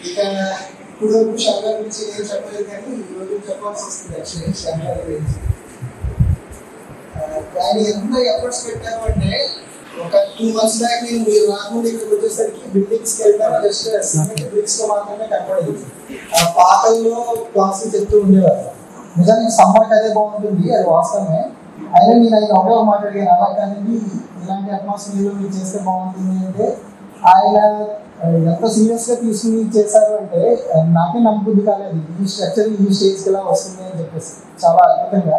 ఇక ఇప్పుడు శంకర్ గురించి నేను చెప్పలేదు కానీ ఈరోజు చెప్పాల్సి వస్తుంది యాక్చువల్లీ శంకర్ గురించి. ఆయన ఎంత ఎఫర్ట్స్ పెట్టారు అంటే ఒక 2 months బ్యాక్ నేను మీరు రాకుండా ఇక్కడికి వచ్చేసరికి బిల్డింగ్స్కి వెళ్తాను, జస్ట్ సిమెంట్ బ్రిక్స్ తో మాత్రమే కనపడేది. ఆ పాటల్లో క్లాసులు చెప్తూ ఉండేవారు. నిజానికి సమ్మర్కి అదే బాగుంటుంది, అది వాస్తవమే. అయినా నేను ఆయన ఒకే ఒక మాట్లాడిగాను, అలా కానీ ఇలాంటి అట్మాస్ఫియర్ మీరు చేస్తే బాగుంటుంది అంటే ఆయన ఎంత సీరియస్గా తీసుకుని చేశారు అంటే నాకే నమ్మబుద్ధి కాలేదు. ఈ స్ట్రక్చర్ ఈ స్టేజ్కి ఎలా వస్తుంది అని చెప్పేసి చాలా అద్భుతంగా.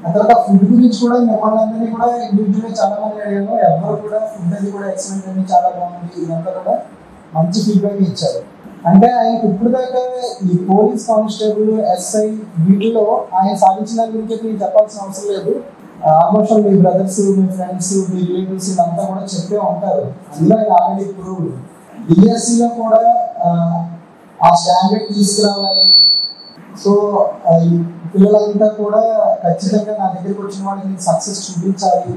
ఆ తర్వాత ఫుడ్ గురించి కూడా మిమ్మల్ని కూడా ఇండివిజువల్గా చాలా మంది అడిగాను, ఎవరు కూడా ఫుడ్ అది కూడా ఎక్సలెంట్ అని చాలా బాగుంది ఇదంతా కూడా మంచి ఫీడ్బ్యాక్ ఇచ్చారు. అంటే ఆయనకు ఇప్పుడు దాకా ఈ పోలీస్ కానిస్టేబుల్ ఎస్ఐ వీటిలో ఆయన సాధించిన దాని గురించి నేను చెప్పాల్సిన అవసరం లేదు. ఆల్మోస్ట్ మీ బ్రదర్స్ మీ ఫ్రెండ్స్ మీ రిలేటివ్స్ వీళ్ళంతా కూడా చెప్పే ఉంటారు. అందులో ఆయన ఆల్రెడీ ఇప్పుడు డిఎస్సిలో కూడా ఆ స్టాండర్డ్ తీసుకురావాలి. సో ఈ పిల్లలంతా కూడా ఖచ్చితంగా నా దగ్గరికి వచ్చిన వాళ్ళకి సక్సెస్ చూపించాలి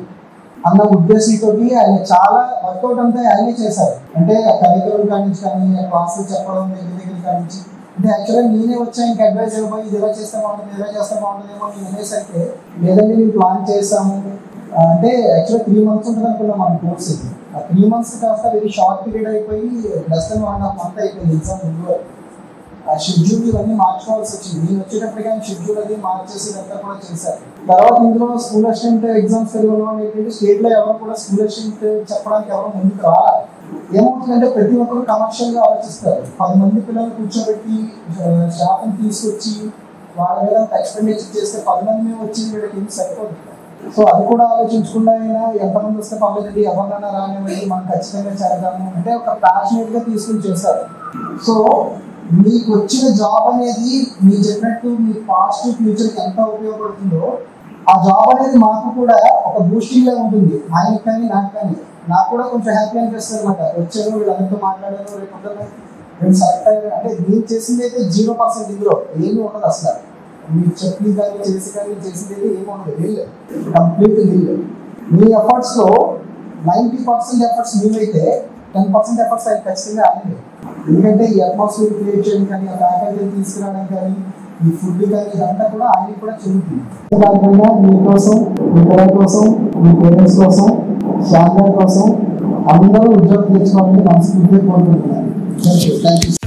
అన్న ఉద్దేశంతో ఆయన చాలా వర్కౌట్ అంతా ఆయనే చేశారు. అంటే కరికులం కానించి కానీ క్లాసులు చెప్పడం దగ్గర కానించి అంటే యాక్చువల్గా నేనే వచ్చా ఇంకా అడ్వైజ్ ఇవ్వబోయి ఇది ఇలా చేస్తే బాగుంటుంది ఇలా చేస్తే బాగుంటుందేమో నేను అనేసరికి లేదంటే మేము ప్లాన్ చేసాము అంటే యాక్చువల్గా 3 months ఉంటుంది అనుకున్నాం మన కోర్స్. ఆ 3 months కాస్త వెరీ షార్ట్ పీరియడ్ అయిపోయి లెస్ దెన్ 1.5 month అయిపోయింది ఎగ్జామ్ ముందు. ఆ షెడ్యూల్ ఇవన్నీ మార్చుకోవాల్సి వచ్చింది. నేను వచ్చేటప్పుడు కానీ షెడ్యూల్ అది మార్చేసి ఇదంతా కూడా చేశారు. తర్వాత ఇందులో స్కూల్ అసిస్టెంట్ ఎగ్జామ్స్ తెలియడం ఏంటంటే స్టేట్లో ఎవరు కూడా స్కూల్ అసిస్టెంట్ చెప్పడానికి ఎవరు ముందుకు రావాలి. ఏమవుతుందంటే ప్రతి ఒక్కరు కమర్షియల్గా ఆలోచిస్తారు. 10 మంది పిల్లలు కూర్చోబెట్టి స్టాఫ్ని తీసుకొచ్చి వాళ్ళ మీద ఎక్స్పెండిచర్ చేస్తే 10 మంది మేము వచ్చి వీళ్ళకి ఏమి సరిపోదు. సో అది కూడా ఆలోచించకుండా అయినా ఎంతమంది వస్తే పర్లేదండి ఎవరినైనా రానివ్వండి మనం ఖచ్చితంగా చేద్దాము అంటే ఒక ప్యాషనేట్గా తీసుకుని చేశారు. సో మీకు వచ్చిన జాబ్ అనేది మీరు చెప్పినట్టు మీ పాస్ట్ ఫ్యూచర్కి ఎంత ఉపయోగపడుతుందో ఆ జాబ్ అనేది మాకు కూడా ఒక బూస్టింగ్గా ఉంటుంది. ఆయనకి కానీ నాకు కానీ నాకు కూడా కొంచెం హ్యాపీ అనిపిస్తుంది అనమాట. వచ్చాను వీళ్ళందరితో మాట్లాడాను రేపు నేను సెలెక్ట్ అయ్యాను అంటే నేను చేసింది అయితే 0% ఇందులో ఏమీ ఉండదు. అసలు మీరు చెప్పి కానీ చేసింది అయితే ఏమి ఉండదు. వీళ్ళు కంప్లీట్ వీళ్ళు మీ ఎఫర్ట్స్లో 90% ఎఫర్ట్స్ మీవైతే 10% ఎఫర్ట్స్ అయితే ఖచ్చితంగా ఆయనే. ఎందుకంటే ఈ అట్మాస్ఫియర్ క్రియేట్ చేయడం కానీ ఆ ఫ్యాకల్టీని తీసుకురావడం కానీ ఈ ఫుడ్ కానీ ఇదంతా కూడా ఆయనకి కూడా చెందుతుంది. కాకుండా మీకోసం మీ పిల్లల కోసం మీ పేరెంట్స్ కోసం శాంతి కోసం అందరూ ఉద్యోగం తెచ్చుకోవాలని మనస్ఫూర్తిగా కోరుకుంటున్నాను. Thank you.